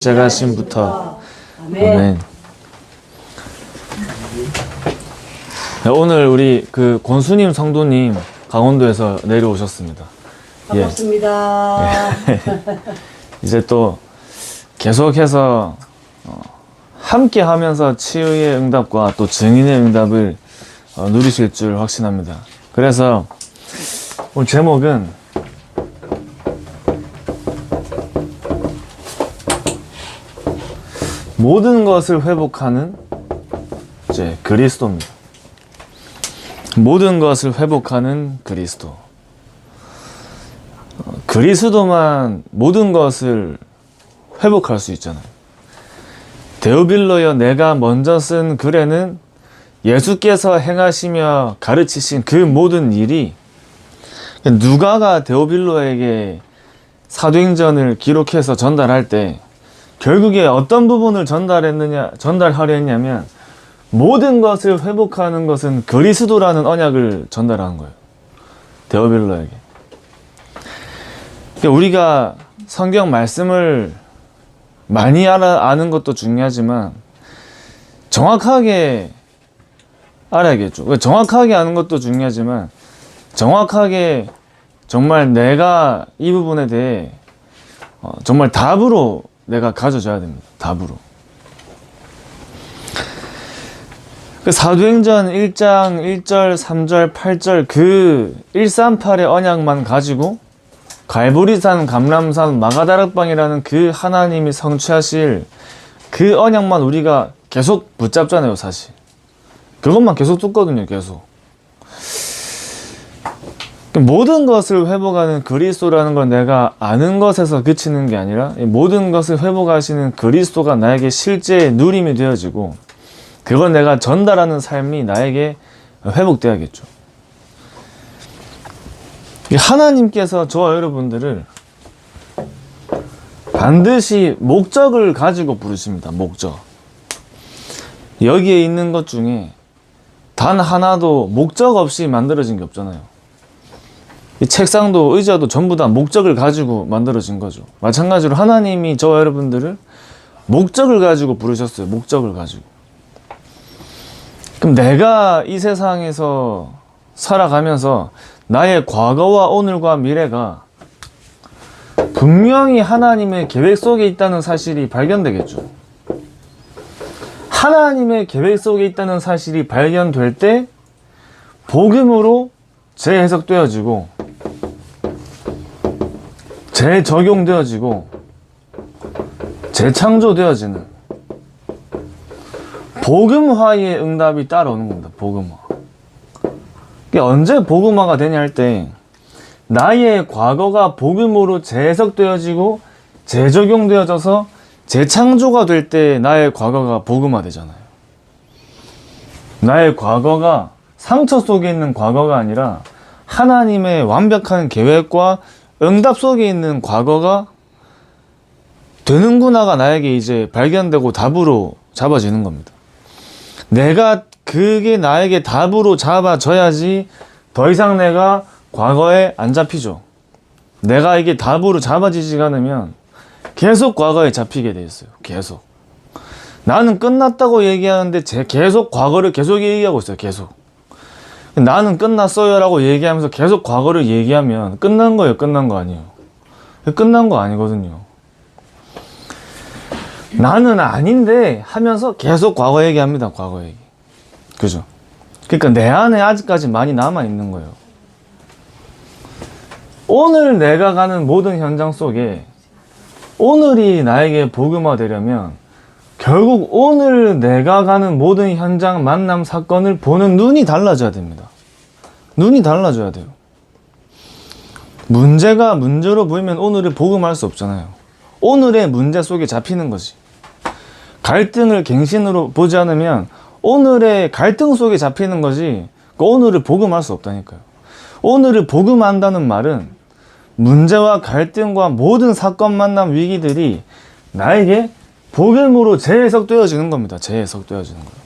제가심부터 아멘. 오늘 우리 그 권수님 성도님 강원도에서 내려오셨습니다. 반갑습니다. 예. 이제 또 계속해서 함께 하면서 치유의 응답과 또 증인의 응답을 누리실 줄 확신합니다. 그래서 오늘 제목은 모든 것을 회복하는 이제 그리스도입니다. 모든 것을 회복하는 그리스도. 그리스도만 모든 것을 회복할 수 있잖아요. 데오빌로여 내가 먼저 쓴 글에는 예수께서 행하시며 가르치신 그 모든 일이 누가가 데오빌로에게 사도행전을 기록해서 전달할 때 결국에 어떤 부분을 전달하려 했냐면 모든 것을 회복하는 것은 그리스도라는 언약을 전달하는 거예요. 데오빌로에게. 우리가 성경 말씀을 많이 아는 것도 중요하지만 정확하게 알아야겠죠. 정확하게 아는 것도 중요하지만 정확하게 정말 내가 이 부분에 대해 정말 답으로 내가 가져줘야 됩니다. 답으로. 그 사도행전 1장 1절, 3절, 8절 그 138의 언약만 가지고 갈보리산, 감람산, 마가다락방이라는 그 하나님이 성취하실 그 언약만 우리가 계속 붙잡잖아요, 사실. 그것만 계속 뜯거든요, 계속. 모든 것을 회복하는 그리스도라는 건 내가 아는 것에서 그치는 게 아니라 모든 것을 회복하시는 그리스도가 나에게 실제 누림이 되어지고 그걸 내가 전달하는 삶이 나에게 회복돼야겠죠. 하나님께서 저와 여러분들을 반드시 목적을 가지고 부르십니다. 목적. 여기에 있는 것 중에 단 하나도 목적 없이 만들어진 게 없잖아요. 이 책상도 의자도 전부 다 목적을 가지고 만들어진 거죠. 마찬가지로 하나님이 저와 여러분들을 목적을 가지고 부르셨어요. 목적을 가지고. 그럼 내가 이 세상에서 살아가면서 나의 과거와 오늘과 미래가 분명히 하나님의 계획 속에 있다는 사실이 발견되겠죠. 하나님의 계획 속에 있다는 사실이 발견될 때 복음으로 재해석되어지고 재적용되어지고 재창조되어지는 복음화의 응답이 따라오는 겁니다. 복음화. 이게 언제 복음화가 되냐 할 때 나의 과거가 복음으로 재해석되어지고 재적용되어져서 재창조가 될 때 나의 과거가 복음화 되잖아요. 나의 과거가 상처 속에 있는 과거가 아니라 하나님의 완벽한 계획과 응답 속에 있는 과거가 되는구나가 나에게 이제 발견되고 답으로 잡아지는 겁니다. 내가 그게 나에게 답으로 잡아져야지 더 이상 내가 과거에 안 잡히죠. 내가 이게 답으로 잡아지지 않으면 계속 과거에 잡히게 돼 있어요. 계속. 나는 끝났다고 얘기하는데 계속 과거를 계속 얘기하고 있어요. 계속. 나는 끝났어요 라고 얘기하면서 계속 과거를 얘기하면 끝난 거예요? 끝난 거 아니에요? 끝난 거 아니거든요. 나는 아닌데 하면서 계속 과거 얘기합니다. 과거 얘기. 그죠? 그러니까 내 안에 아직까지 많이 남아있는 거예요. 오늘 내가 가는 모든 현장 속에 오늘이 나에게 복음화 되려면 결국 오늘 내가 가는 모든 현장, 만남, 사건을 보는 눈이 달라져야 됩니다. 눈이 달라져야 돼요. 문제가 문제로 보이면 오늘을 복음할 수 없잖아요. 오늘의 문제 속에 잡히는 거지. 갈등을 갱신으로 보지 않으면 오늘의 갈등 속에 잡히는 거지 오늘을 복음할 수 없다니까요. 오늘을 복음한다는 말은 문제와 갈등과 모든 사건, 만남, 위기들이 나에게 복음으로 재해석되어지는 겁니다. 재해석되어지는 거예요.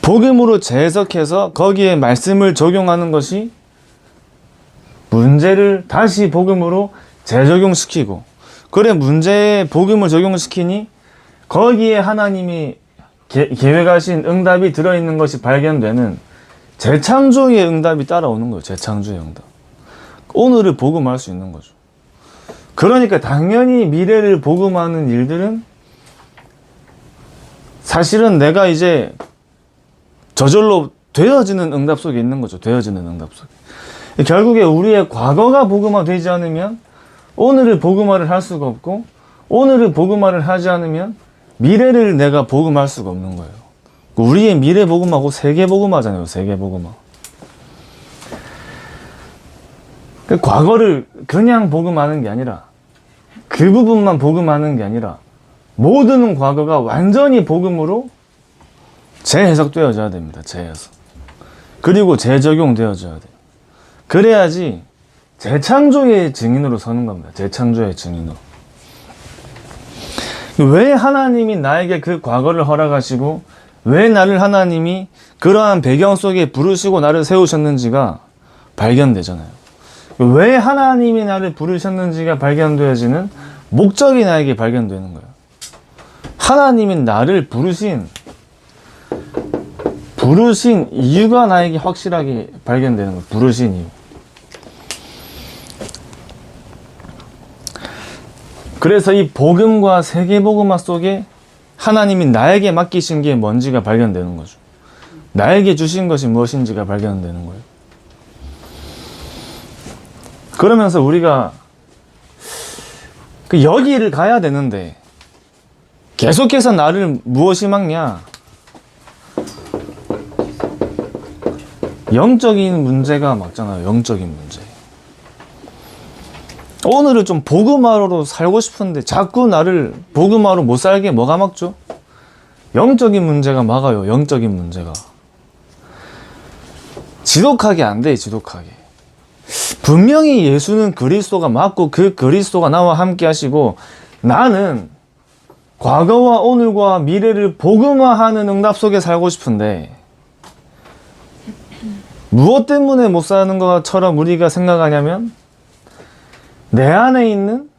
복음으로 재해석해서 거기에 말씀을 적용하는 것이 문제를 다시 복음으로 재적용시키고 그래, 문제에 복음을 적용시키니 거기에 하나님이 계획하신 응답이 들어있는 것이 발견되는 재창조의 응답이 따라오는 거예요. 재창조의 응답. 오늘을 복음할 수 있는 거죠. 그러니까 당연히 미래를 복음하는 일들은 사실은 내가 이제 저절로 되어지는 응답 속에 있는 거죠. 되어지는 응답 속에. 결국에 우리의 과거가 복음화되지 않으면 오늘을 복음화를 할 수가 없고, 오늘을 복음화를 하지 않으면 미래를 내가 복음할 수가 없는 거예요. 우리의 미래 복음하고 세계 복음화잖아요. 세계 복음화. 과거를 그냥 복음하는 게 아니라, 그 부분만 복음하는 게 아니라 모든 과거가 완전히 복음으로 재해석되어져야 됩니다. 재해석. 그리고 재적용되어져야 돼요. 그래야지 재창조의 증인으로 서는 겁니다. 재창조의 증인으로. 왜 하나님이 나에게 그 과거를 허락하시고 왜 나를 하나님이 그러한 배경 속에 부르시고 나를 세우셨는지가 발견되잖아요. 왜 하나님이 나를 부르셨는지가 발견되어지는 목적이 나에게 발견되는 거예요. 하나님이 나를 부르신 이유가 나에게 확실하게 발견되는 거예요. 부르신 이유. 그래서 이 복음과 세계복음화 속에 하나님이 나에게 맡기신 게 뭔지가 발견되는 거죠. 나에게 주신 것이 무엇인지가 발견되는 거예요. 그러면서 우리가 여기를 가야 되는데 계속해서 나를 무엇이 막냐? 영적인 문제가 막잖아요. 영적인 문제. 오늘은 좀 복음화로 살고 싶은데 자꾸 나를 복음화로 못 살게 뭐가 막죠? 영적인 문제가 막아요. 영적인 문제가. 지독하게 안 돼. 지독하게. 분명히 예수는 그리스도가 맞고 그 그리스도가 나와 함께 하시고 나는 과거와 오늘과 미래를 복음화하는 응답 속에 살고 싶은데 무엇 때문에 못 사는 것처럼 우리가 생각하냐면 내 안에 있는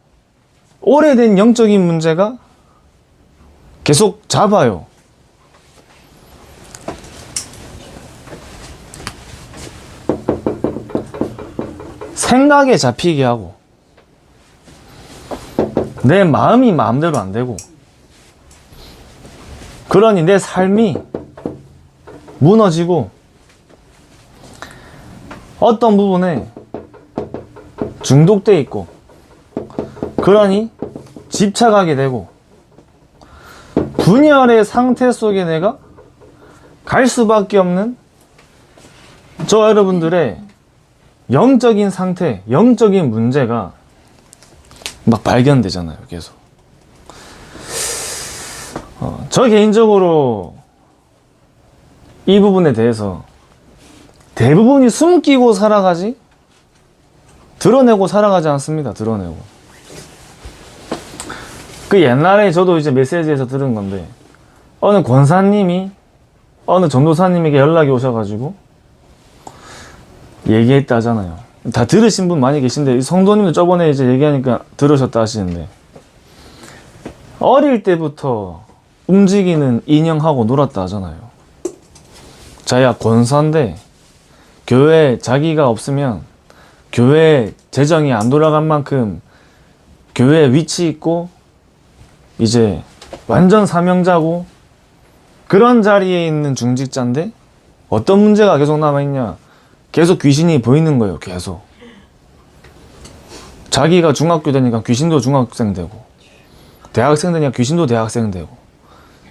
오래된 영적인 문제가 계속 잡아요. 생각에 잡히게 하고 내 마음이 마음대로 안 되고 그러니 내 삶이 무너지고 어떤 부분에 중독돼 있고 그러니 집착하게 되고 분열의 상태 속에 내가 갈 수밖에 없는 저 여러분들의 영적인 상태, 영적인 문제가 막 발견되잖아요. 계속. 저 개인적으로 이 부분에 대해서 대부분이 숨기고 살아가지 드러내고 살아가지 않습니다. 드러내고. 그 옛날에 저도 이제 메시지에서 들은 건데 어느 권사님이 어느 전도사님에게 연락이 오셔가지고 얘기했다 하잖아요. 다 들으신 분 많이 계신데 성도님도 저번에 이제 얘기하니까 들으셨다 하시는데 어릴 때부터 움직이는 인형하고 놀았다 하잖아요. 자기가 권사인데 교회에 자기가 없으면 교회 재정이 안 돌아간 만큼 교회에 위치 있고 이제 완전 사명자고 그런 자리에 있는 중직자인데 어떤 문제가 계속 남아있냐? 계속 귀신이 보이는 거예요. 계속. 자기가 중학교 되니까 귀신도 중학생 되고 대학생 되니까 귀신도 대학생 되고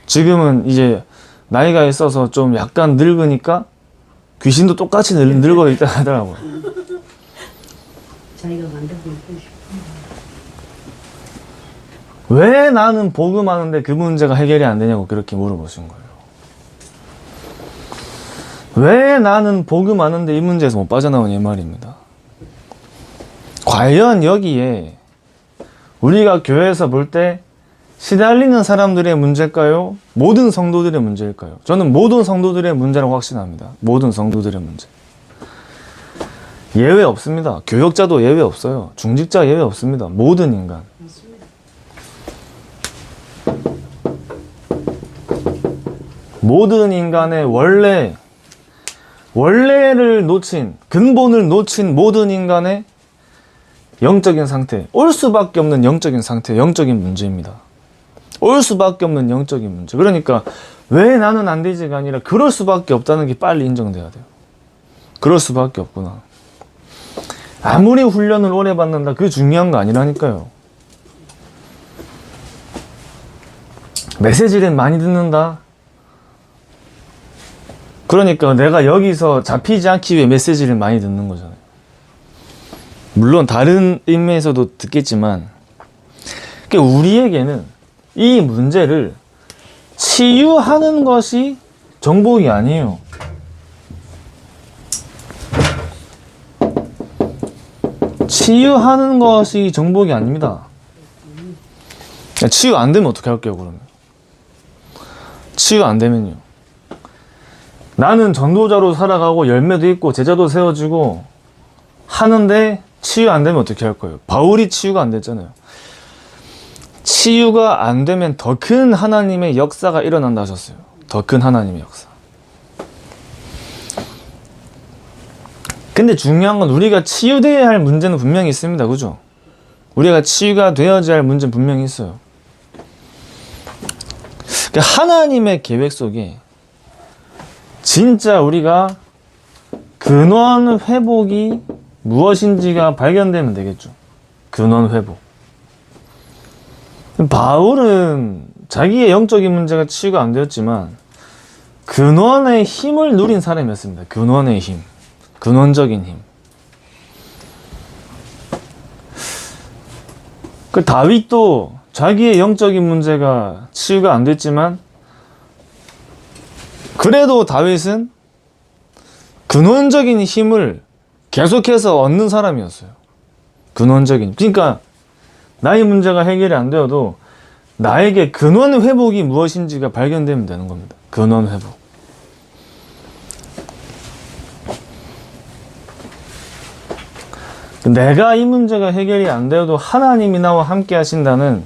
지금은 이제 나이가 있어서 좀 약간 늙으니까 귀신도 똑같이 늙어 있다 하더라고요. 자기가 만들고 있고 왜 나는 복음하는데 그 문제가 해결이 안 되냐고 그렇게 물어보신 거예요. 왜 나는 복음하는데 이 문제에서 못 빠져나오냐 이 말입니다. 과연 여기에 우리가 교회에서 볼 때 시달리는 사람들의 문제일까요? 모든 성도들의 문제일까요? 저는 모든 성도들의 문제라고 확신합니다. 모든 성도들의 문제. 예외 없습니다. 교역자도 예외 없어요. 중직자 예외 없습니다. 모든 인간. 맞습니다. 모든 인간의 원래를 놓친, 근본을 놓친 모든 인간의 영적인 상태, 올 수밖에 없는 영적인 상태, 영적인 문제입니다. 올 수밖에 없는 영적인 문제. 그러니까 왜 나는 안 되지가 아니라 그럴 수밖에 없다는 게 빨리 인정돼야 돼요. 그럴 수밖에 없구나. 아무리 훈련을 오래 받는다, 그게 중요한 거 아니라니까요. 메시지를 많이 듣는다. 그러니까 내가 여기서 잡히지 않기 위해 메시지를 많이 듣는 거잖아요. 물론 다른 의미에서도 듣겠지만, 우리에게는 이 문제를 치유하는 것이 정복이 아니에요. 치유하는 것이 정복이 아닙니다. 치유 안 되면 어떻게 할게요, 그러면? 치유 안 되면요. 나는 전도자로 살아가고 열매도 있고 제자도 세워지고 하는데 치유 안 되면 어떻게 할 거예요? 바울이 치유가 안 됐잖아요. 치유가 안 되면 더 큰 하나님의 역사가 일어난다 하셨어요. 더 큰 하나님의 역사. 근데 중요한 건 우리가 치유되어야 할 문제는 분명히 있습니다. 그죠? 우리가 치유가 되어야 할 문제는 분명히 있어요. 하나님의 계획 속에 진짜 우리가 근원 회복이 무엇인지가 발견되면 되겠죠. 근원 회복. 바울은 자기의 영적인 문제가 치유가 안 되었지만 근원의 힘을 누린 사람이었습니다. 근원의 힘. 근원적인 힘. 다윗도 자기의 영적인 문제가 치유가 안 됐지만 그래도 다윗은 근원적인 힘을 계속해서 얻는 사람이었어요. 근원적인. 그러니까 나의 문제가 해결이 안 되어도 나에게 근원 회복이 무엇인지가 발견되면 되는 겁니다. 근원 회복. 내가 이 문제가 해결이 안 되어도 하나님이 나와 함께 하신다는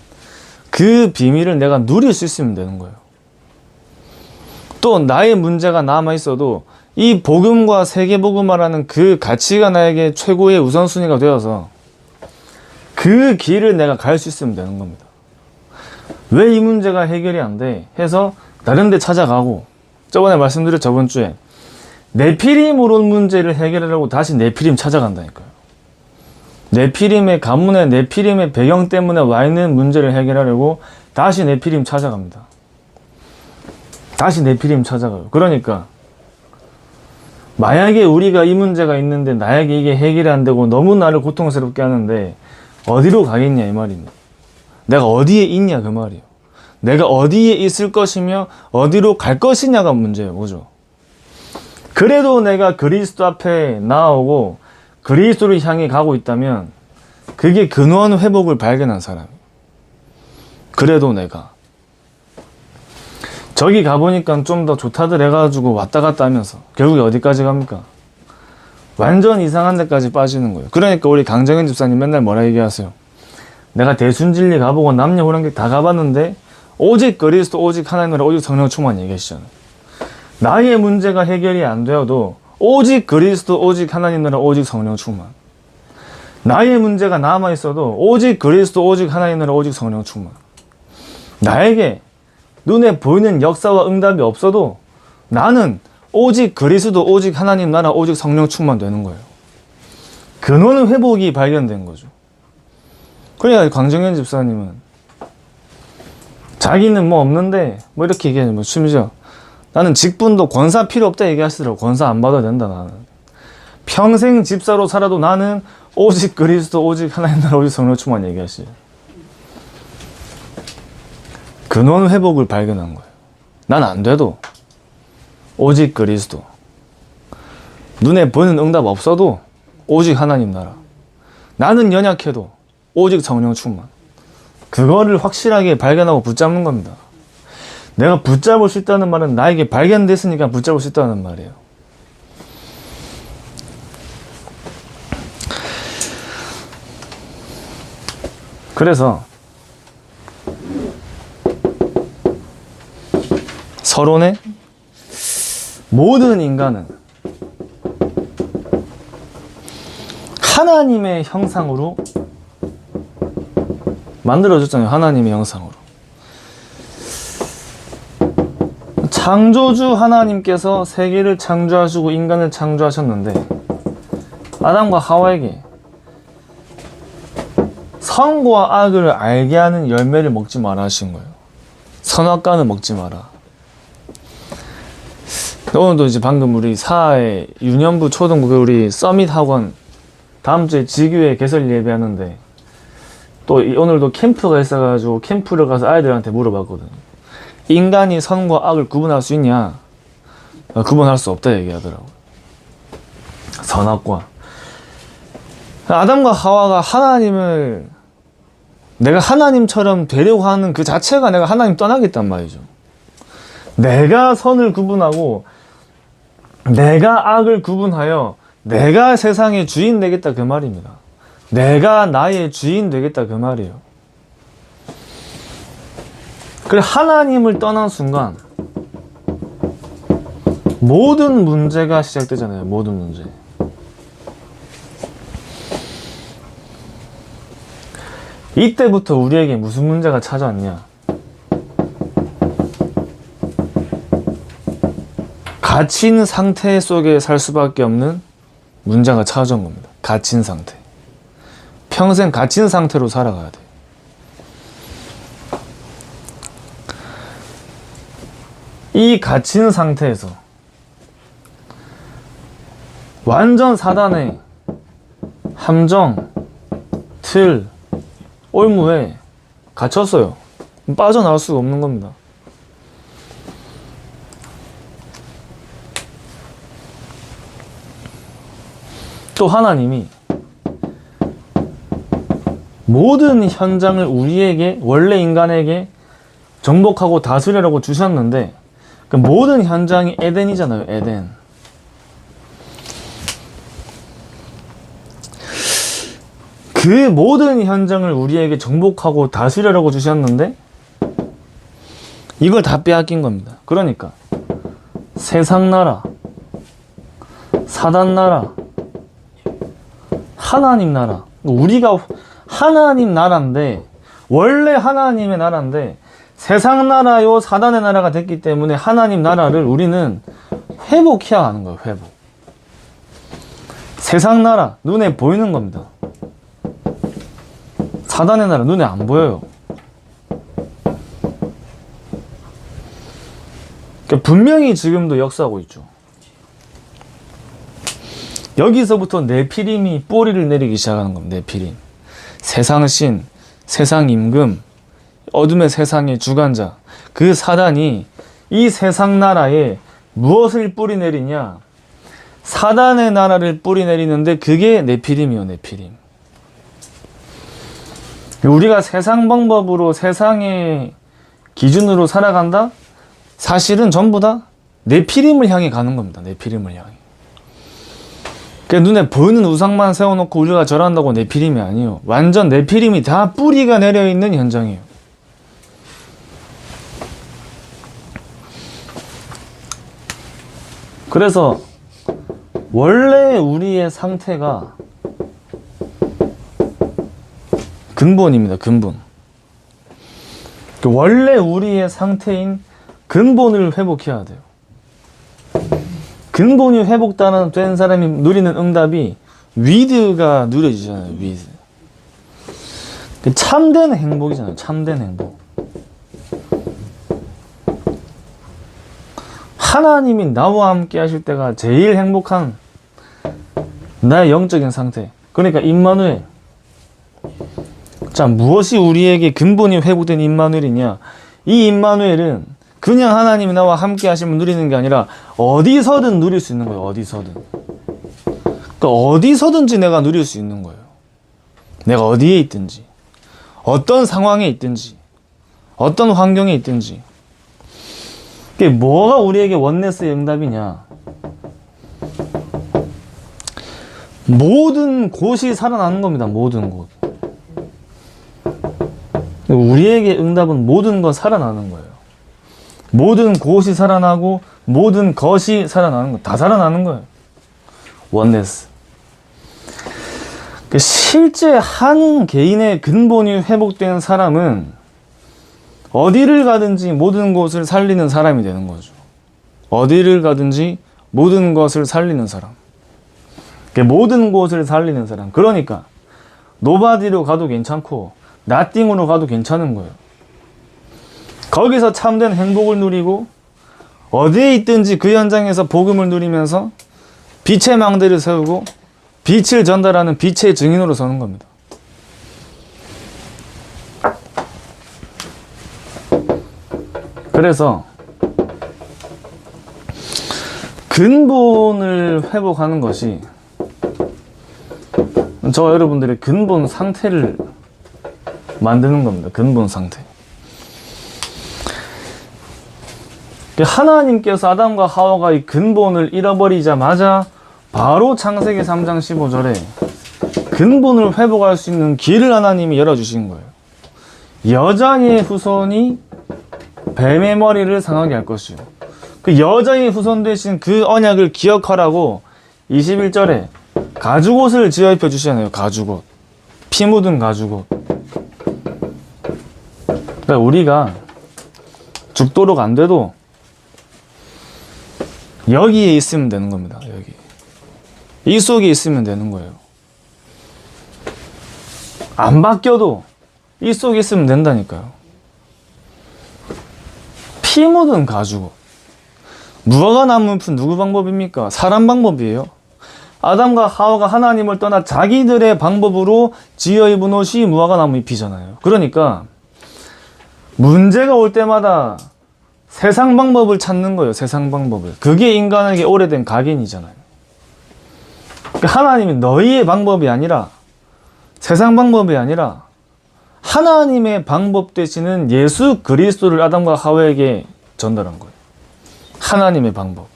그 비밀을 내가 누릴 수 있으면 되는 거예요. 또 나의 문제가 남아 있어도 이 복음과 세계복음화라는 그 가치가 나에게 최고의 우선순위가 되어서 그 길을 내가 갈 수 있으면 되는 겁니다. 왜 이 문제가 해결이 안 돼? 해서 다른 데 찾아가고, 저번에 말씀드린 저번 주에 네피림으로 문제를 해결하려고 다시 네피림 찾아간다니까요. 네피림의 가문의 네피림의 배경 때문에 와 있는 문제를 해결하려고 다시 네피림 찾아갑니다. 다시 네피림 찾아가요. 그러니까 만약에 우리가 이 문제가 있는데 나에게 이게 해결이 안 되고 너무 나를 고통스럽게 하는데 어디로 가겠냐 이 말입니다. 내가 어디에 있냐 그 말이에요. 내가 어디에 있을 것이며 어디로 갈 것이냐가 문제예요. 그죠? 그래도 내가 그리스도 앞에 나오고 그리스도를 향해 가고 있다면 그게 근원 회복을 발견한 사람이에요. 그래도 내가 저기 가보니까 좀 더 좋다들 해가지고 왔다 갔다 하면서 결국에 어디까지 갑니까? 완전 이상한 데까지 빠지는 거예요. 그러니까 우리 강정현 집사님 맨날 뭐라 얘기하세요? 내가 대순진리 가보고 남녀호랑객 다 가봤는데 오직 그리스도 오직 하나님으로 오직 성령 충만 얘기하시잖아요. 나의 문제가 해결이 안 되어도 오직 그리스도 오직 하나님으로 오직 성령 충만. 나의 문제가 남아있어도 오직 그리스도 오직 하나님으로 오직 성령 충만. 나에게 눈에 보이는 역사와 응답이 없어도 나는 오직 그리스도 오직 하나님 나라 오직 성령 충만 되는 거예요. 근원 회복이 발견된 거죠. 그래야 강정현 집사님은 자기는 뭐 없는데 뭐 이렇게 얘기하는 뭐 심지어 나는 직분도 권사 필요 없다 얘기하시더라고. 권사 안 받아도 된다 나는. 평생 집사로 살아도 나는 오직 그리스도 오직 하나님 나라 오직 성령 충만 얘기하시죠. 근원 회복을 발견한 거예요. 난 안 돼도 오직 그리스도. 눈에 보이는 응답 없어도 오직 하나님 나라. 나는 연약해도 오직 성령 충만. 그거를 확실하게 발견하고 붙잡는 겁니다. 내가 붙잡을 수 있다는 말은 나에게 발견됐으니까 붙잡을 수 있다는 말이에요. 그래서 서론에 모든 인간은 하나님의 형상으로 만들어졌잖아요. 하나님의 형상으로. 창조주 하나님께서 세계를 창조하시고 인간을 창조하셨는데 아담과 하와에게 선과 악을 알게 하는 열매를 먹지 마라 하신 거예요. 선악과는 먹지 마라. 오늘도 이제 방금 우리 사회 유년부 초등부 우리 서밋 학원 다음 주에 지교회 개설 예배하는데 또 오늘도 캠프가 있어가지고 캠프를 가서 아이들한테 물어봤거든요. 인간이 선과 악을 구분할 수 있냐? 구분할 수 없다 얘기하더라고요. 선악과. 아담과 하와가 하나님을 내가 하나님처럼 되려고 하는 그 자체가 내가 하나님 떠나겠단 말이죠. 내가 선을 구분하고 내가 악을 구분하여 내가 세상의 주인 되겠다 그 말입니다. 내가 나의 주인 되겠다 그 말이에요. 그래 하나님을 떠난 순간 모든 문제가 시작되잖아요. 모든 문제. 이때부터 우리에게 무슨 문제가 찾아왔냐? 갇힌 상태 속에 살 수밖에 없는 문제가 찾아온 겁니다. 갇힌 상태. 평생 갇힌 상태로 살아가야 돼. 이 갇힌 상태에서 완전 사단의 함정, 틀, 올무에 갇혔어요. 빠져나올 수가 없는 겁니다. 또 하나님이 모든 현장을 우리에게, 원래 인간에게 정복하고 다스리라고 주셨는데 그 모든 현장이 에덴이잖아요. 에덴. 그 모든 현장을 우리에게 정복하고 다스리라고 주셨는데 이걸 다 빼앗긴 겁니다. 그러니까 세상 나라, 사단 나라, 하나님 나라. 우리가 하나님 나라인데 원래 하나님의 나라인데 세상 나라요 사단의 나라가 됐기 때문에 하나님 나라를 우리는 회복해야 하는 거예요. 회복. 세상 나라 눈에 보이는 겁니다. 사단의 나라 눈에 안 보여요. 그러니까 분명히 지금도 역사하고 있죠. 여기서부터 네피림이 뿌리를 내리기 시작하는 겁니다. 네피림. 세상 신, 세상 임금, 어둠의 세상의 주관자, 그 사단이 이 세상 나라에 무엇을 뿌리 내리냐? 사단의 나라를 뿌리 내리는데 그게 네피림이요. 네피림. 우리가 세상 방법으로 세상의 기준으로 살아간다? 사실은 전부 다 네피림을 향해 가는 겁니다. 네피림을 향해. 그러니까 눈에 보이는 우상만 세워놓고 우리가 절한다고 네피림이 아니에요. 완전 네피림이 다 뿌리가 내려있는 현장이에요. 그래서 원래 우리의 상태가 근본입니다. 근본. 원래 우리의 상태인 근본을 회복해야 돼요. 근본이 회복된 사람이 누리는 응답이 위드가 누려지잖아요. 위드. 참된 행복이잖아요. 참된 행복. 하나님이 나와 함께 하실 때가 제일 행복한 나의 영적인 상태. 그러니까 임마누엘. 자, 무엇이 우리에게 근본이 회복된 임마누엘이냐? 이 임마누엘은 그냥 하나님이 나와 함께 하시면 누리는 게 아니라 어디서든 누릴 수 있는 거예요. 어디서든. 그러니까 어디서든지 내가 누릴 수 있는 거예요. 내가 어디에 있든지, 어떤 상황에 있든지, 어떤 환경에 있든지. 그게 뭐가 우리에게 원네스의 응답이냐? 모든 곳이 살아나는 겁니다. 모든 곳. 우리에게 응답은 모든 건 살아나는 거예요. 모든 곳이 살아나고 모든 것이 살아나는 거, 다 살아나는 거예요. 원네스. 실제 한 개인의 근본이 회복된 사람은 어디를 가든지 모든 곳을 살리는 사람이 되는 거죠. 어디를 가든지 모든 것을 살리는 사람. 모든 곳을 살리는 사람. 그러니까 노바디로 가도 괜찮고 나띵으로 가도 괜찮은 거예요. 거기서 참된 행복을 누리고 어디에 있든지 그 현장에서 복음을 누리면서 빛의 망대를 세우고 빛을 전달하는 빛의 증인으로 서는 겁니다. 그래서 근본을 회복하는 것이 저와 여러분들의 근본 상태를 만드는 겁니다. 근본 상태. 하나님께서 아담과 하와가 이 근본을 잃어버리자마자 바로 창세기 3장 15절에 근본을 회복할 수 있는 길을 하나님이 열어주신 거예요. 여자의 후손이 뱀의 머리를 상하게 할 것이요. 그 여자의 후손 대신 그 언약을 기억하라고 21절에 가죽옷을 지어 입혀 주시잖아요. 가죽옷. 피 묻은 가죽옷. 그러니까 우리가 죽도록 안 돼도 여기에 있으면 되는 겁니다. 여기. 이 속에 있으면 되는 거예요. 안 바뀌어도 이 속에 있으면 된다니까요. 피 묻은 가죽옷. 무화과 나무 푼 누구 방법입니까? 사람 방법이에요. 아담과 하와가 하나님을 떠나 자기들의 방법으로 지어 입은 옷이 무화과 나무 잎이잖아요. 그러니까 문제가 올 때마다 세상 방법을 찾는 거예요. 세상 방법을. 그게 인간에게 오래된 각인이잖아요. 그러니까 하나님이 너희의 방법이 아니라 세상 방법이 아니라 하나님의 방법 되시는 예수 그리스도를 아담과 하와에게 전달한 거예요. 하나님의 방법.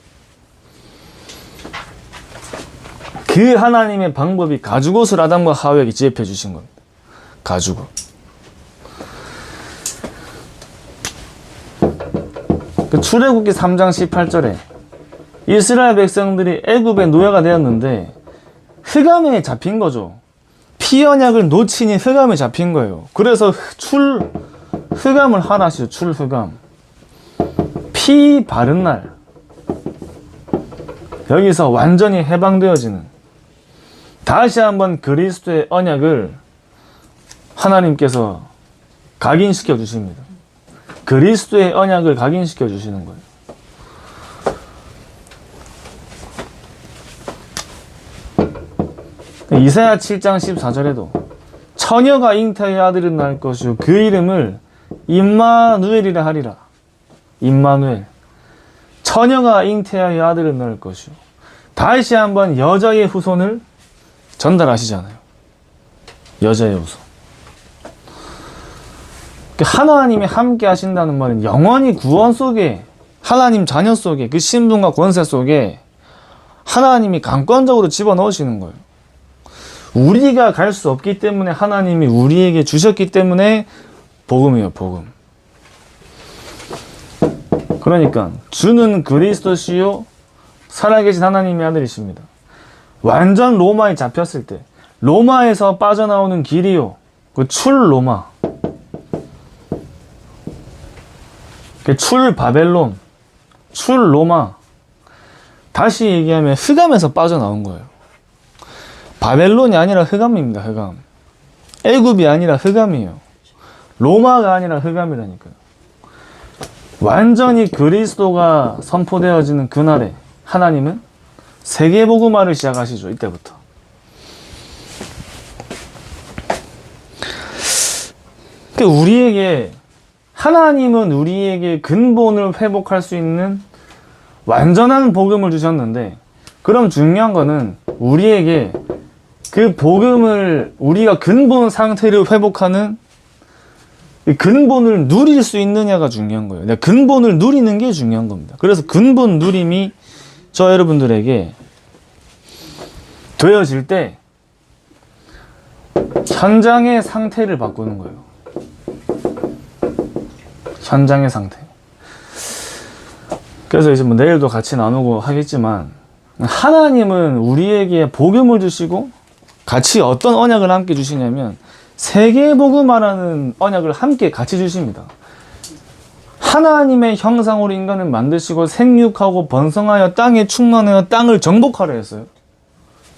그 하나님의 방법이 가죽옷을 아담과 하와에게 지급해 주신 겁니다. 가죽옷. 출애굽기 3장 18절에 이스라엘 백성들이 애굽의 노예가 되었는데 흑암에 잡힌 거죠. 피 언약을 놓치니 흑암에 잡힌 거예요. 그래서 흑암을 하라시죠. 출흑암. 피 바른 날 여기서 완전히 해방되어지는, 다시 한번 그리스도의 언약을 하나님께서 각인시켜 주십니다. 그리스도의 언약을 각인시켜 주시는 거예요. 이사야 7장 14절에도 처녀가 잉태의 아들을 낳을 것이요 그 이름을 임마누엘이라 하리라. 임마누엘. 처녀가 잉태의 아들을 낳을 것이요. 다시 한번 여자의 후손을 전달하시잖아요. 여자의 후손. 하나님이 함께 하신다는 말은 영원히 구원 속에, 하나님 자녀 속에, 그 신분과 권세 속에 하나님이 강권적으로 집어넣으시는 거예요. 우리가 갈 수 없기 때문에 하나님이 우리에게 주셨기 때문에 복음이에요. 복음. 그러니까 주는 그리스도시요 살아계신 하나님의 아들이십니다. 완전 로마에 잡혔을 때 로마에서 빠져나오는 길이요 그 출로마, 출바벨론, 출로마, 다시 얘기하면 흑암에서 빠져나온 거예요. 바벨론이 아니라 흑암입니다. 흑암. 애굽이 아니라 흑암이에요. 로마가 아니라 흑암이라니까요. 완전히 그리스도가 선포되어지는 그날에 하나님은 세계복음화를 시작하시죠. 이때부터. 우리에게, 하나님은 우리에게 근본을 회복할 수 있는 완전한 복음을 주셨는데, 그럼 중요한 거는 우리에게 그 복음을, 우리가 근본 상태를 회복하는 근본을 누릴 수 있느냐가 중요한 거예요. 근본을 누리는 게 중요한 겁니다. 그래서 근본 누림이 저 여러분들에게 되어질 때 현장의 상태를 바꾸는 거예요. 현장의 상태. 그래서 이제 뭐 내일도 같이 나누고 하겠지만, 하나님은 우리에게 복음을 주시고 같이 어떤 언약을 함께 주시냐면 세계복음화라는 언약을 함께 같이 주십니다. 하나님의 형상으로 인간을 만드시고 생육하고 번성하여 땅에 충만하여 땅을 정복하라 했어요.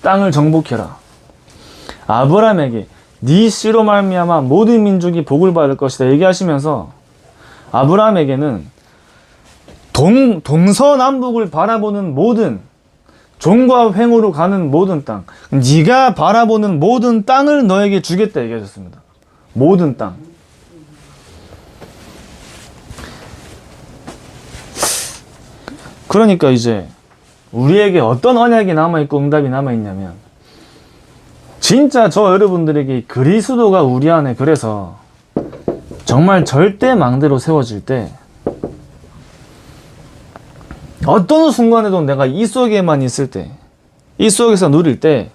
땅을 정복해라. 아브라함에게 네 씨로 말미암아 모든 민족이 복을 받을 것이다 얘기하시면서, 아브라함에게는 동서남북을 바라보는 모든 종과 횡으로 가는 모든 땅, 네가 바라보는 모든 땅을 너에게 주겠다 얘기하셨습니다. 모든 땅. 그러니까 이제 우리에게 어떤 언약이 남아있고 응답이 남아있냐면, 진짜 저 여러분들에게 그리스도가 우리 안에, 그래서 정말 절대 망대로 세워질 때 어떤 순간에도 내가 이 속에만 있을 때, 이 속에서 누릴 때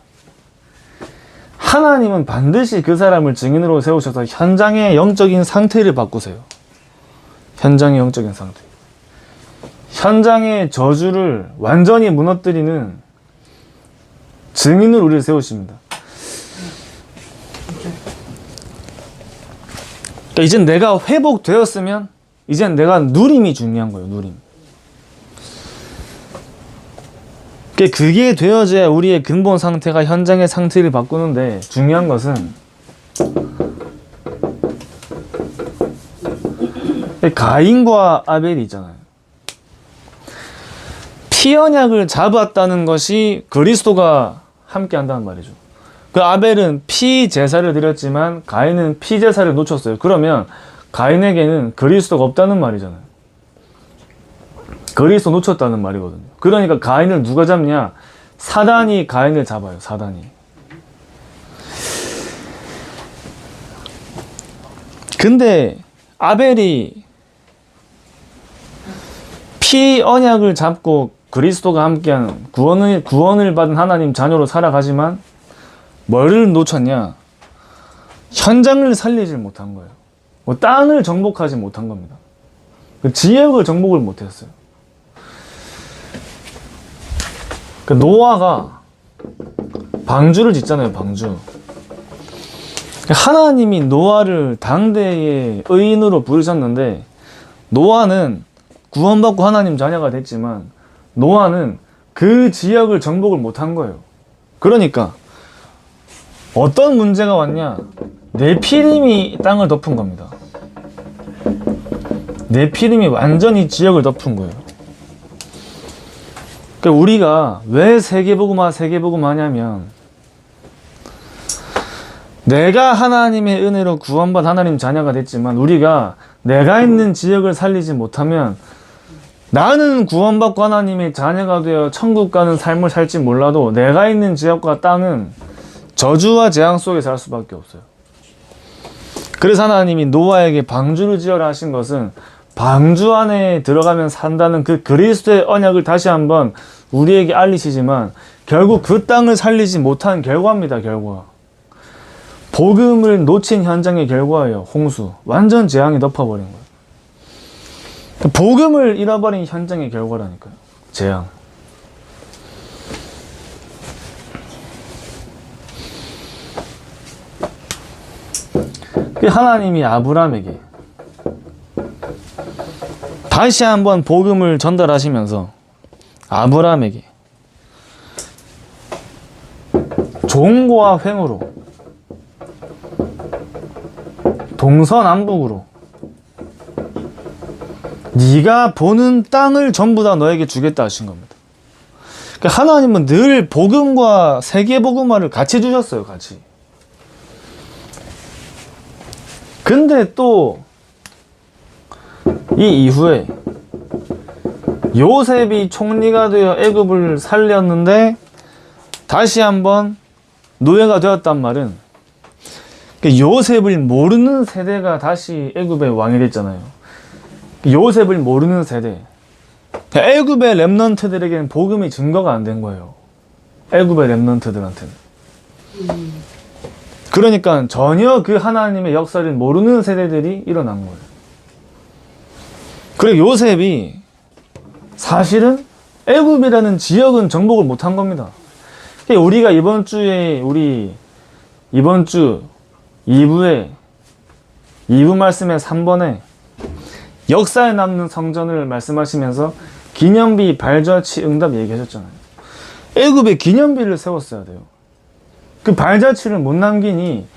하나님은 반드시 그 사람을 증인으로 세우셔서 현장의 영적인 상태를 바꾸세요. 현장의 영적인 상태. 현장의 저주를 완전히 무너뜨리는 증인으로 우리를 세우십니다. 그러니까 이젠 내가 회복되었으면 이젠 내가 누림이 중요한 거예요. 누림. 그게 되어져야 우리의 근본 상태가 현장의 상태를 바꾸는데, 중요한 것은 가인과 아벨이 있잖아요. 피 언약을 잡았다는 것이 그리스도가 함께 한다는 말이죠. 그 아벨은 피 제사를 드렸지만 가인은 피 제사를 놓쳤어요. 그러면 가인에게는 그리스도가 없다는 말이잖아요. 그리스도 놓쳤다는 말이거든요. 그러니까 가인을 누가 잡냐? 사단이 가인을 잡아요. 사단이. 근데 아벨이 피 언약을 잡고 그리스도가 함께한 구원을 받은 하나님 자녀로 살아가지만 뭐를 놓쳤냐? 현장을 살리질 못한 거예요. 땅을 정복하지 못한 겁니다. 그 지역을 정복을 못했어요. 그 노아가 방주를 짓잖아요. 방주. 하나님이 노아를 당대의 의인으로 부르셨는데, 노아는 구원받고 하나님 자녀가 됐지만 노아는 그 지역을 정복을 못한 거예요. 그러니까 어떤 문제가 왔냐? 네피림이 땅을 덮은 겁니다. 네피림이 완전히 지역을 덮은 거예요. 그러니까 우리가 왜 세계복음화 하냐면, 내가 하나님의 은혜로 구원받은 하나님 자녀가 됐지만 우리가 내가 있는 지역을 살리지 못하면, 나는 구원받고 하나님의 자녀가 되어 천국 가는 삶을 살지 몰라도 내가 있는 지역과 땅은 저주와 재앙 속에 살 수밖에 없어요. 그래서 하나님이 노아에게 방주를 지어라 하신 것은 방주 안에 들어가면 산다는 그 그리스도의 언약을 다시 한번 우리에게 알리시지만, 결국 그 땅을 살리지 못한 결과입니다. 결과. 복음을 놓친 현장의 결과예요. 홍수. 완전 재앙이 덮어버린 거예요. 복음을 잃어버린 현장의 결과라니까요. 재앙. 하나님이 아브라함에게 다시 한번 복음을 전달하시면서 아브라함에게 종과 횡으로 동서남북으로 네가 보는 땅을 전부 다 너에게 주겠다 하신 겁니다. 그러니까 하나님은 늘 복음과 세계복음화를 같이 주셨어요. 같이. 근데 또 이 이후에 요셉이 총리가 되어 애굽을 살렸는데 다시 한번 노예가 되었단 말은, 요셉을 모르는 세대가 다시 애굽의 왕이 됐잖아요. 요셉을 모르는 세대. 애굽의 렘넌트들에게는 복음이 증거가 안 된 거예요. 애굽의 렘넌트들한테는. 그러니까 전혀 그 하나님의 역사를 모르는 세대들이 일어난 거예요. 그리고 요셉이 사실은 애굽이라는 지역은 정복을 못한 겁니다. 우리가 이번 주 2부 말씀의 3번에 역사에 남는 성전을 말씀하시면서 기념비, 발자취, 응답 얘기하셨잖아요. 애굽에 기념비를 세웠어야 돼요. 그 발자취를 못 남기니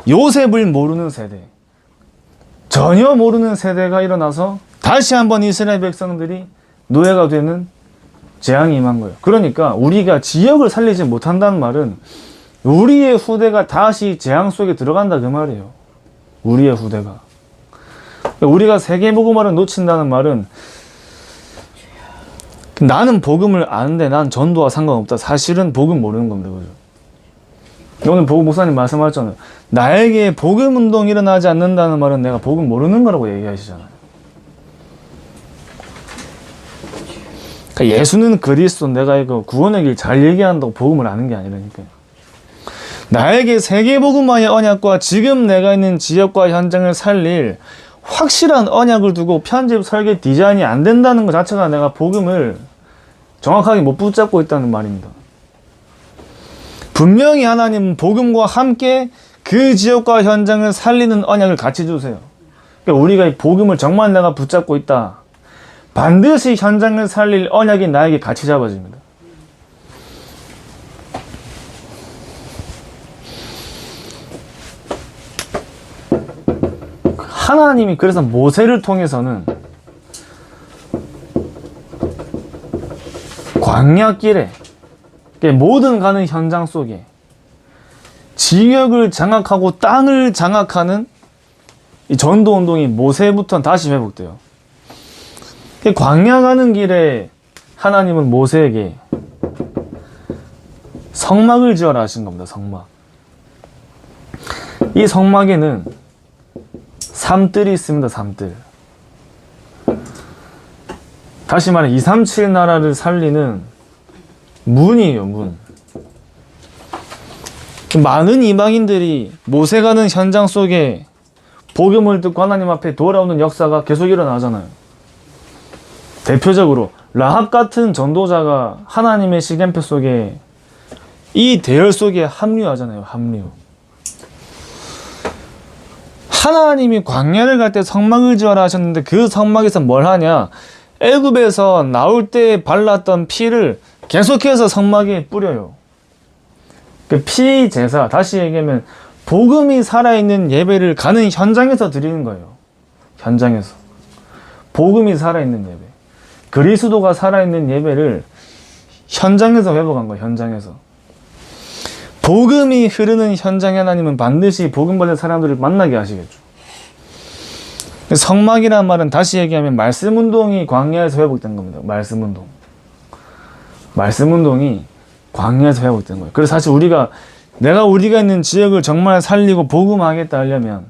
요셉을 모르는 세대, 전혀 모르는 세대가 일어나서 다시 한번 이스라엘 백성들이 노예가 되는 재앙이 임한 거예요. 그러니까 우리가 지역을 살리지 못한다는 말은 우리의 후대가 다시 재앙 속에 들어간다 그 말이에요. 우리의 후대가. 우리가 세계복음화를 놓친다는 말은 나는 복음을 아는데 난 전도와 상관없다. 사실은 복음 모르는 겁니다. 그죠? 오늘 목사님 말씀하셨잖아요. 나에게 복음 운동이 일어나지 않는다는 말은 내가 복음 모르는 거라고 얘기하시잖아요. 그러니까 예수는 그리스도, 내가 이거 구원의 길 잘 얘기한다고 복음을 아는 게 아니라니까요. 나에게 세계복음화의 언약과 지금 내가 있는 지역과 현장을 살릴 확실한 언약을 두고 편집, 설계, 디자인이 안 된다는 것 자체가 내가 복음을 정확하게 못 붙잡고 있다는 말입니다. 분명히 하나님은 복음과 함께 그 지역과 현장을 살리는 언약을 같이 주세요. 그러니까 우리가 이 복음을 정말 내가 붙잡고 있다. 반드시 현장을 살릴 언약이 나에게 같이 잡아집니다. 하나님이 그래서 모세를 통해서는 광야길에 모든 가는 현장 속에 지역을 장악하고 땅을 장악하는 이 전도운동이 모세부터 다시 회복돼요. 광야 가는 길에 하나님은 모세에게 성막을 지어라 하신 겁니다. 성막. 이 성막에는 삼뜰이 있습니다. 삼뜰. 다시 말해 237 나라를 살리는 문이에요. 문. 많은 이방인들이 모세 가는 현장 속에 복음을 듣고 하나님 앞에 돌아오는 역사가 계속 일어나잖아요. 대표적으로 라합 같은 전도자가 하나님의 시간표 속에 이 대열 속에 합류하잖아요. 합류. 하나님이 광야를 갈 때 성막을 지어라 하셨는데 그 성막에서 뭘 하냐? 애굽에서 나올 때 발랐던 피를 계속해서 성막에 뿌려요. 그 피 제사, 다시 얘기하면 복음이 살아있는 예배를 가는 현장에서 드리는 거예요. 현장에서. 복음이 살아있는 예배. 그리스도가 살아있는 예배를 현장에서 회복한 거예요. 현장에서. 복음이 흐르는 현장에 하나님은 반드시 복음 받을 사람들을 만나게 하시겠죠. 성막이라는 말은 다시 얘기하면 말씀 운동이 광야에서 회복된 겁니다. 말씀 운동. 말씀 운동이 광야에서 회복된 거예요. 그래서 사실 우리가 있는 지역을 정말 살리고 복음하겠다 하려면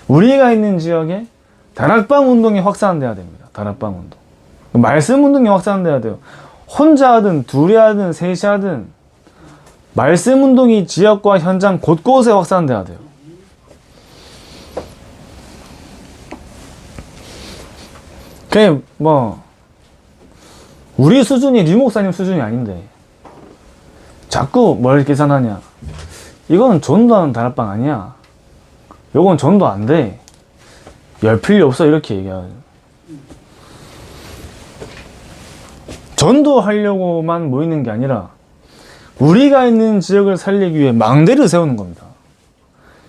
우리가 있는 지역에 다락방 운동이 확산돼야 됩니다. 다락방 운동. 말씀 운동이 확산돼야 돼요. 혼자 하든 둘이 하든 셋이 하든 말씀 운동이 지역과 현장 곳곳에 확산돼야 돼요. 그게 우리 수준이 류 목사님 수준이 아닌데 자꾸 뭘 계산하냐. 이건 전도하는 다락방 아니야. 요건 전도 안 돼. 열 필요 없어. 이렇게 얘기하죠. 전도하려고만 모이는 게 아니라 우리가 있는 지역을 살리기 위해 망대를 세우는 겁니다.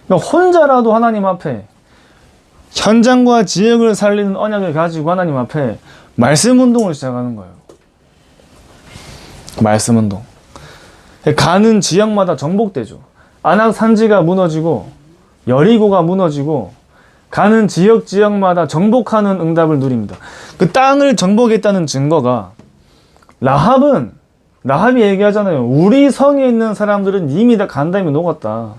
그러니까 혼자라도 하나님 앞에 현장과 지역을 살리는 언약을 가지고 하나님 앞에 말씀 운동을 시작하는 거예요. 말씀 운동. 가는 지역마다 정복되죠. 아낙 산지가 무너지고 여리고가 무너지고 가는 지역마다 정복하는 응답을 누립니다. 그 땅을 정복했다는 증거가 라합이 얘기하잖아요. 우리 성에 있는 사람들은 이미 다 간담이 녹았다.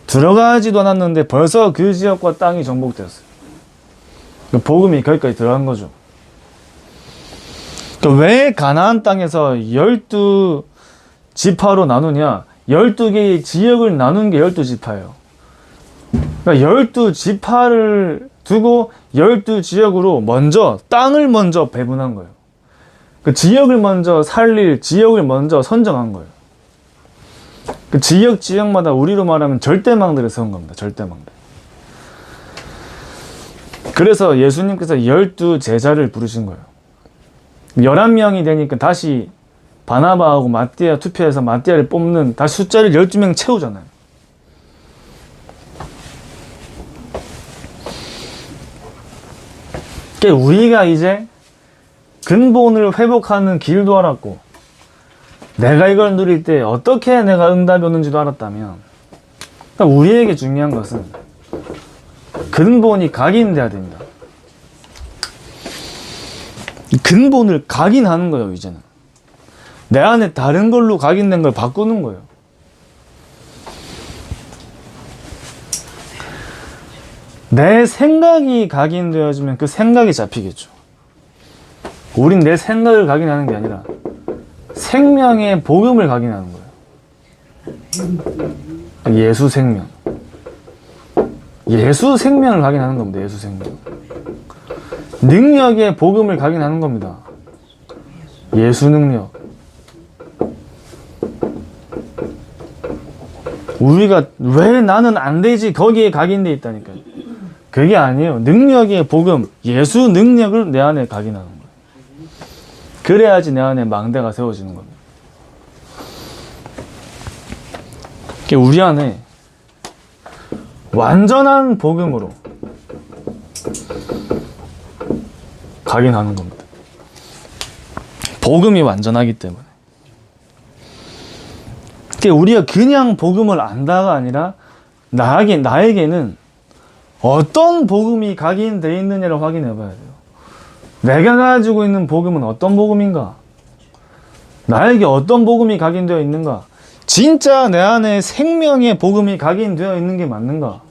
들어가지도 않았는데 벌써 그 지역과 땅이 정복되었어요. 복음이 거기까지 들어간 거죠. 왜 가나안 땅에서 12지파로 나누냐? 12개의 지역을 나눈 게 12지파예요. 그러니까 12지파를 두고 12지역으로 먼저 땅을 먼저 배분한 거예요. 그 지역을 먼저 살릴 지역을 먼저 선정한 거예요. 그 지역마다 우리로 말하면 절대망들을 세운 겁니다. 절대망들. 그래서 예수님께서 12제자를 부르신 거예요. 11명이 되니까 다시 바나바하고 마띠아 투표해서 마띠아를 뽑는, 다시 숫자를 12명 채우잖아요. 그러니까 우리가 이제 근본을 회복하는 길도 알았고, 내가 이걸 누릴 때 어떻게 내가 응답이 오는지도 알았다면, 그러니까 우리에게 중요한 것은 근본이 각인돼야 됩니다. 근본을 각인하는 거예요. 이제는 내 안에 다른 걸로 각인된 걸 바꾸는 거예요. 내 생각이 각인되어지면 그 생각이 잡히겠죠. 우린 내 생각을 각인하는 게 아니라 생명의 복음을 각인하는 거예요. 예수 생명. 예수 생명을 각인하는 겁니다. 예수 생명. 능력의 복음을 각인하는 겁니다. 예수 능력. 우리가 왜 나는 안 되지? 거기에 각인돼 있다니까요. 그게 아니에요. 능력의 복음, 예수 능력을 내 안에 각인하는 거예요. 그래야지 내 안에 망대가 세워지는 겁니다. 우리 안에 완전한 복음으로 각인하는 겁니다. 복음이 완전하기 때문에. 우리가 그냥 복음을 안다가 아니라 나에게는 어떤 복음이 각인되어 있느냐를 확인해 봐야 돼요. 내가 가지고 있는 복음은 어떤 복음인가? 나에게 어떤 복음이 각인되어 있는가? 진짜 내 안에 생명의 복음이 각인되어 있는 게 맞는가?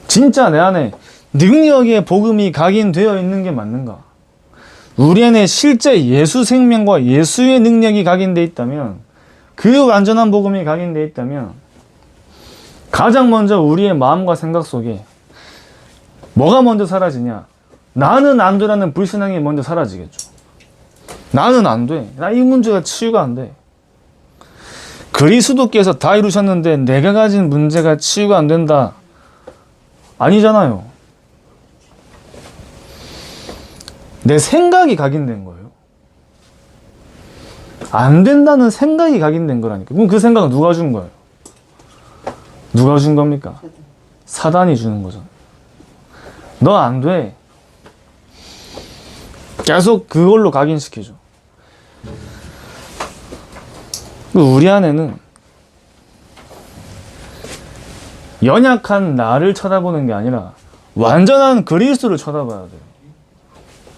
진짜 내 안에 능력의 복음이 각인되어 있는 게 맞는가? 우리 안에 실제 예수 생명과 예수의 능력이 각인되어 있다면, 그 완전한 복음이 각인되어 있다면, 가장 먼저 우리의 마음과 생각 속에 뭐가 먼저 사라지냐? 나는 안 되라는 불신앙이 먼저 사라지겠죠. 나는 안 돼. 나 이 문제가 치유가 안 돼. 그리스도께서 다 이루셨는데 내가 가진 문제가 치유가 안 된다. 아니잖아요. 내 생각이 각인된 거예요. 안 된다는 생각이 각인된 거라니까. 그럼 그 생각은 누가 준 거예요? 누가 준 겁니까? 사단이 주는 거잖아요. 너 안 돼. 계속 그걸로 각인시켜줘. 우리 안에는 연약한 나를 쳐다보는 게 아니라 완전한 그리스도를 쳐다봐야 돼요.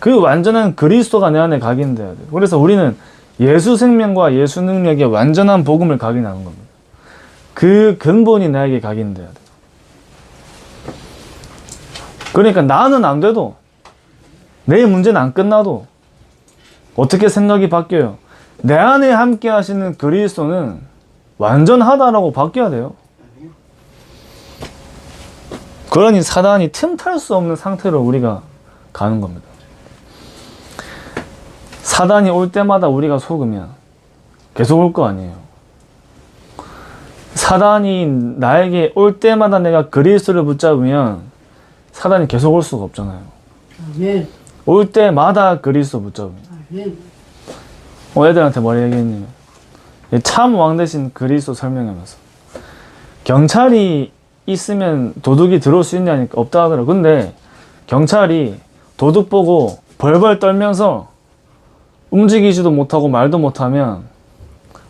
그 완전한 그리스도가 내 안에 각인돼야 돼요. 그래서 우리는 예수 생명과 예수 능력의 완전한 복음을 각인하는 겁니다. 그 근본이 나에게 각인돼야 돼요. 그러니까 나는 안 돼도, 내 문제는 안 끝나도 어떻게 생각이 바뀌어요? 내 안에 함께 하시는 그리스도는 완전하다라고 바뀌어야 돼요. 그러니 사단이 틈탈 수 없는 상태로 우리가 가는 겁니다. 사단이 올 때마다 우리가 속으면 계속 올 거 아니에요. 사단이 나에게 올 때마다 내가 그리스도를 붙잡으면 사단이 계속 올 수가 없잖아요. 아멘. 올 때마다 그리스도 붙잡으면. 아멘. 애들한테 뭐라 얘기했냐면, 참 왕 대신 그리스도 설명하면서, 경찰이 있으면 도둑이 들어올 수 있냐니까 없다 하더라고. 근데 경찰이 도둑 보고 벌벌 떨면서 움직이지도 못하고 말도 못하면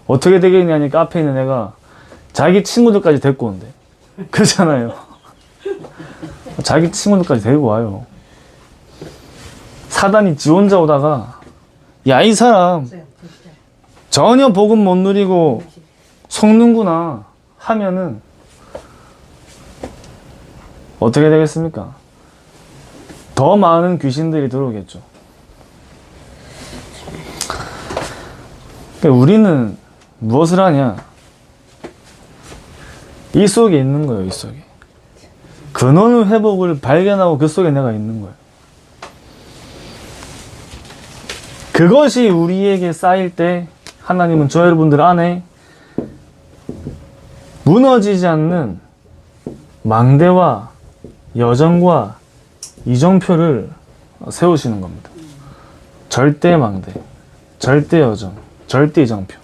어떻게 되겠냐니까 앞에 있는 애가 자기 친구들까지 데리고 온대. 그렇잖아요. 자기 친구들까지 데리고 와요. 사단이 지 혼자 오다가, 야, 이 사람 전혀 복음 못 누리고 속는구나 하면은 어떻게 되겠습니까? 더 많은 귀신들이 들어오겠죠. 그러니까 우리는 무엇을 하냐? 이 속에 있는 거예요. 이 속에. 근원의 회복을 발견하고 그 속에 내가 있는 거예요. 그것이 우리에게 쌓일 때 하나님은 저 여러분들 안에 무너지지 않는 망대와 여정과 이정표를 세우시는 겁니다. 절대 망대, 절대 여정, 절대 이정표.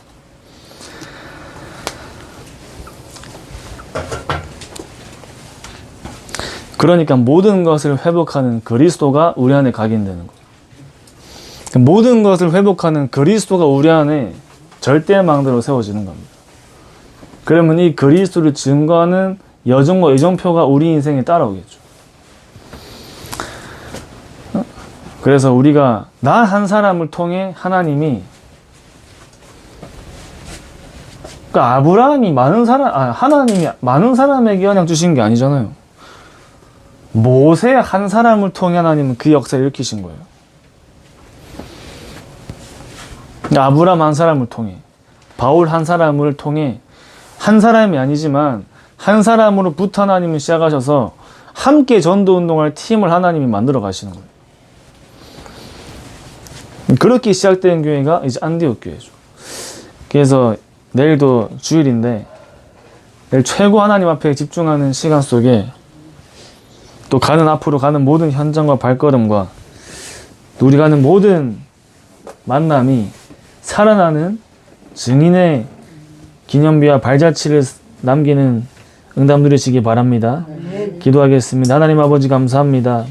그러니까 모든 것을 회복하는 그리스도가 우리 안에 각인되는 거예요. 모든 것을 회복하는 그리스도가 우리 안에 절대 망대로 세워지는 겁니다. 그러면 이 그리스도를 증거하는 여정과 이정표가 우리 인생에 따라오겠죠. 그래서 우리가 나 한 사람을 통해 하나님이, 그러니까 아브라함이 하나님이 많은 사람에게 언약 주신 게 아니잖아요. 모세 한 사람을 통해 하나님은 그 역사를 일으키신 거예요. 아브라함 한 사람을 통해, 바울 한 사람을 통해, 한 사람이 아니지만 한 사람으로부터 하나님은 시작하셔서 함께 전도 운동할 팀을 하나님이 만들어 가시는 거예요. 그렇게 시작된 교회가 이제 안디옥 교회죠. 그래서 내일도 주일인데 내일 최고 하나님 앞에 집중하는 시간 속에 또 앞으로 가는 모든 현장과 발걸음과 우리 가는 모든 만남이 살아나는 증인의 기념비와 발자취를 남기는 응답 누리시기 바랍니다. 기도하겠습니다. 하나님 아버지 감사합니다.